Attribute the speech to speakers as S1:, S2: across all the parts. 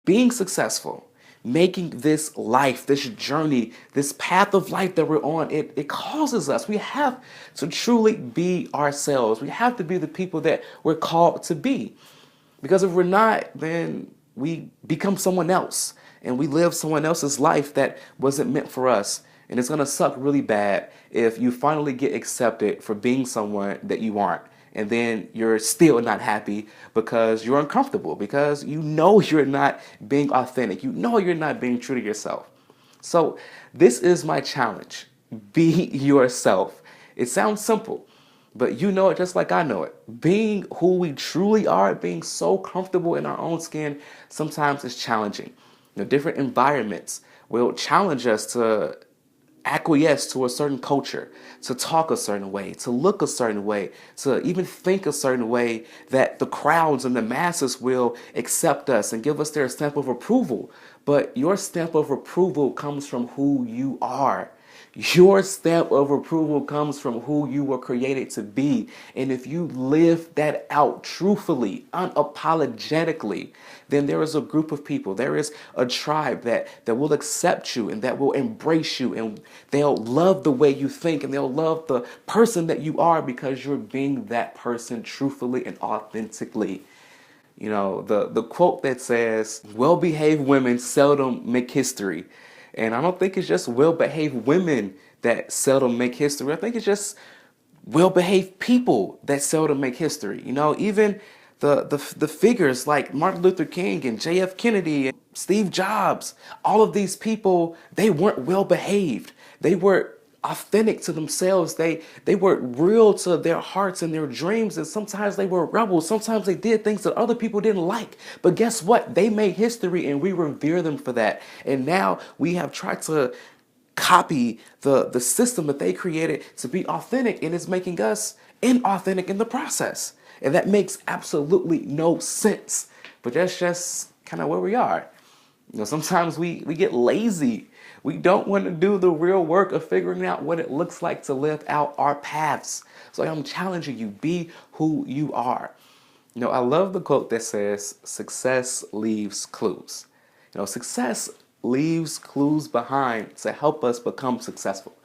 S1: being successful, making this life, this journey, this path of life that we're on, it causes us. We have to truly be ourselves. We have to be the people that we're called to be. Because if we're not, then we become someone else and we live someone else's life that wasn't meant for us. And it's going to suck really bad if you finally get accepted for being someone that you aren't. And then you're still not happy because you're uncomfortable, because you know you're not being authentic. You know you're not being true to yourself. So, this is my challenge. Be yourself. It sounds simple, but you know it just like I know it. Being who we truly are, being so comfortable in our own skin, sometimes is challenging. Different environments will challenge us to acquiesce to a certain culture, to talk a certain way, to look a certain way, to even think a certain way that the crowds and the masses will accept us and give us their stamp of approval. But your stamp of approval comes from who you are. Your stamp of approval comes from who you were created to be. And if you live that out truthfully, unapologetically, then there is a group of people, there is a tribe that will accept you and that will embrace you, and they'll love the way you think and they'll love the person that you are because you're being that person truthfully and authentically. The quote that says, well-behaved women seldom make history. And I don't think it's just well-behaved women that seldom make history. I think it's just well-behaved people that seldom make history. Even the figures like Martin Luther King and J.F. Kennedy and Steve Jobs, all of these people, they weren't well-behaved. They were authentic to themselves. They were real to their hearts and their dreams, and sometimes they were rebels. Sometimes they did things that other people didn't like. But guess what? They made history and we revere them for that. And now we have tried to copy the system that they created to be authentic, and it's making us inauthentic in the process. And that makes absolutely no sense. But that's just kind of where we are. Sometimes we get lazy. We don't want to do the real work of figuring out what it looks like to live out our paths. So I'm challenging you, be who you are. I love the quote that says, success leaves clues. Success leaves clues behind to help us become successful.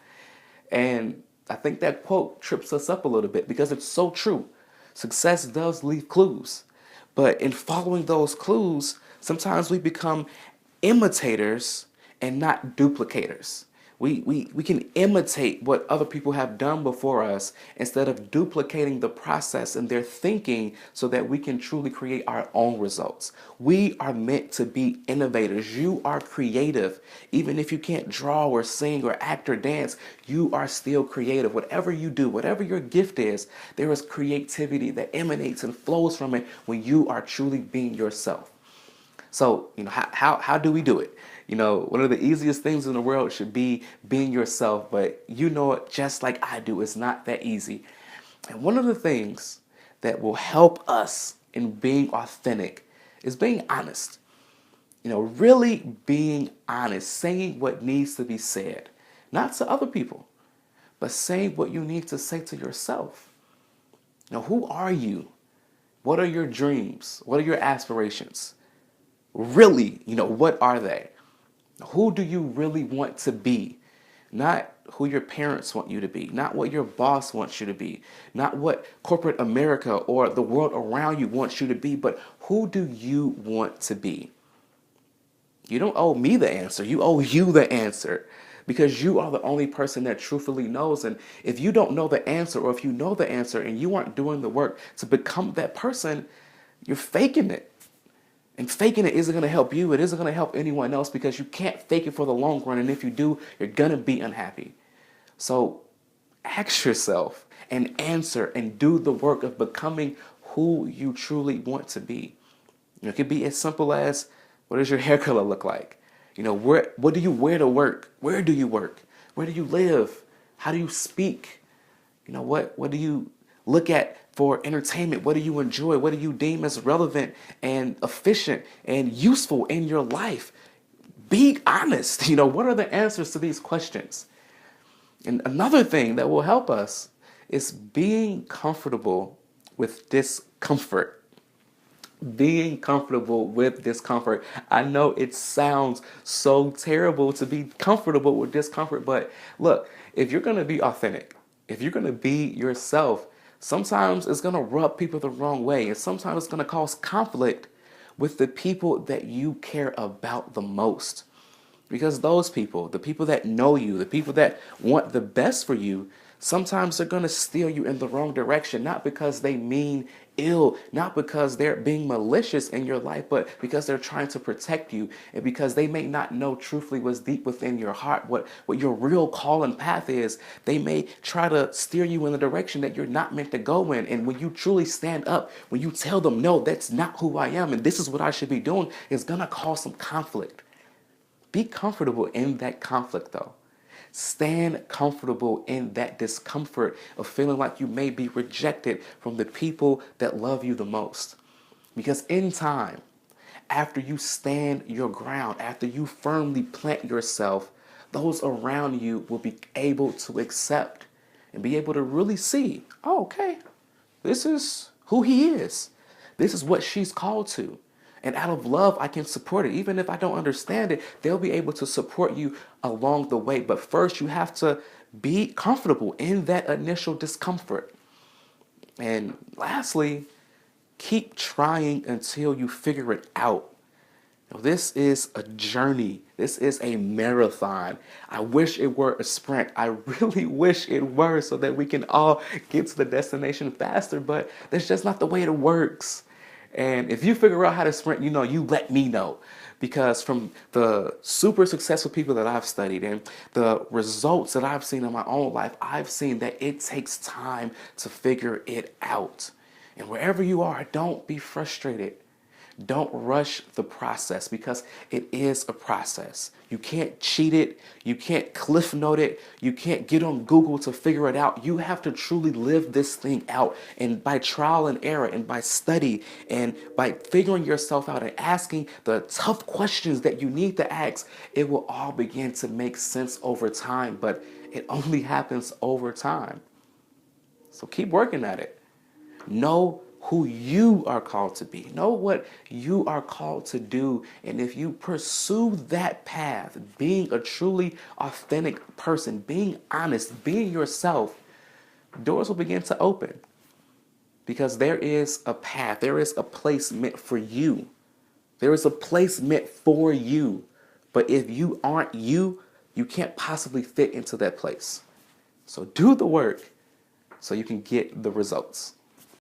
S1: And I think that quote trips us up a little bit because it's so true. Success does leave clues. But in following those clues, sometimes we become imitators and not duplicators. We can imitate what other people have done before us instead of duplicating the process and their thinking so that we can truly create our own results. We are meant to be innovators. You are creative. Even if you can't draw or sing or act or dance, you are still creative. Whatever you do, whatever your gift is, there is creativity that emanates and flows from it when you are truly being yourself. So, how do we do it? One of the easiest things in the world should be being yourself, but you know it just like I do. It's not that easy. And one of the things that will help us in being authentic is being honest. Really being honest, saying what needs to be said, not to other people, but saying what you need to say to yourself. Who are you? What are your dreams? What are your aspirations? Really, what are they? Who do you really want to be? Not who your parents want you to be, not what your boss wants you to be, not what corporate America or the world around you wants you to be, but who do you want to be? You don't owe me the answer. You owe you the answer, because you are the only person that truthfully knows. And if you don't know the answer, or if you know the answer and you aren't doing the work to become that person, you're faking it. And faking it isn't going to help you. It isn't going to help anyone else, because you can't fake it for the long run. And if you do, you're going to be unhappy. So ask yourself and answer and do the work of becoming who you truly want to be. It could be as simple as, what does your hair color look like? What do you wear to work? Where do you work? Where do you live? How do you speak? What do you look at for entertainment? What do you enjoy? What do you deem as relevant and efficient and useful in your life? Be honest. What are the answers to these questions? And another thing that will help us is being comfortable with discomfort. Being comfortable with discomfort. I know it sounds so terrible to be comfortable with discomfort, but look, if you're going to be authentic, if you're going to be yourself, sometimes it's going to rub people the wrong way, and sometimes it's going to cause conflict with the people that you care about the most. Because those people, the people that know you, the people that want the best for you, sometimes they're going to steer you in the wrong direction, not because they mean ill, not because they're being malicious in your life, but because they're trying to protect you, and because they may not know truthfully what's deep within your heart, what your real call and path is. They may try to steer you in the direction that you're not meant to go in. And when you truly stand up, when you tell them, no, that's not who I am, and this is what I should be doing, it's going to cause some conflict. Be comfortable in that conflict, though. Stand comfortable in that discomfort of feeling like you may be rejected from the people that love you the most. Because in time, after you stand your ground, after you firmly plant yourself, those around you will be able to accept and be able to really see, oh, okay, this is who he is. This is what she's called to. And out of love, I can support it. Even if I don't understand it, they'll be able to support you along the way. But first, you have to be comfortable in that initial discomfort. And lastly, keep trying until you figure it out. This is a journey. This is a marathon. I wish it were a sprint. I really wish it were, so that we can all get to the destination faster, but that's just not the way it works. And if you figure out how to sprint, you let me know. Because from the super successful people that I've studied and the results that I've seen in my own life, I've seen that it takes time to figure it out. And wherever you are, don't be frustrated. Don't rush the process, because it is a process. You can't cheat it. You can't cliff note it. You can't get on Google to figure it out. You have to truly live this thing out. And by trial and error, and by study, and by figuring yourself out and asking the tough questions that you need to ask, it will all begin to make sense over time. But it only happens over time. So keep working at it. Know who you are called to be. Know what you are called to do. And if you pursue that path, being a truly authentic person, being honest, being yourself, doors will begin to open. Because there is a path, there is a place meant for you. There is a place meant for you. But if you aren't you, you can't possibly fit into that place. So do the work so you can get the results.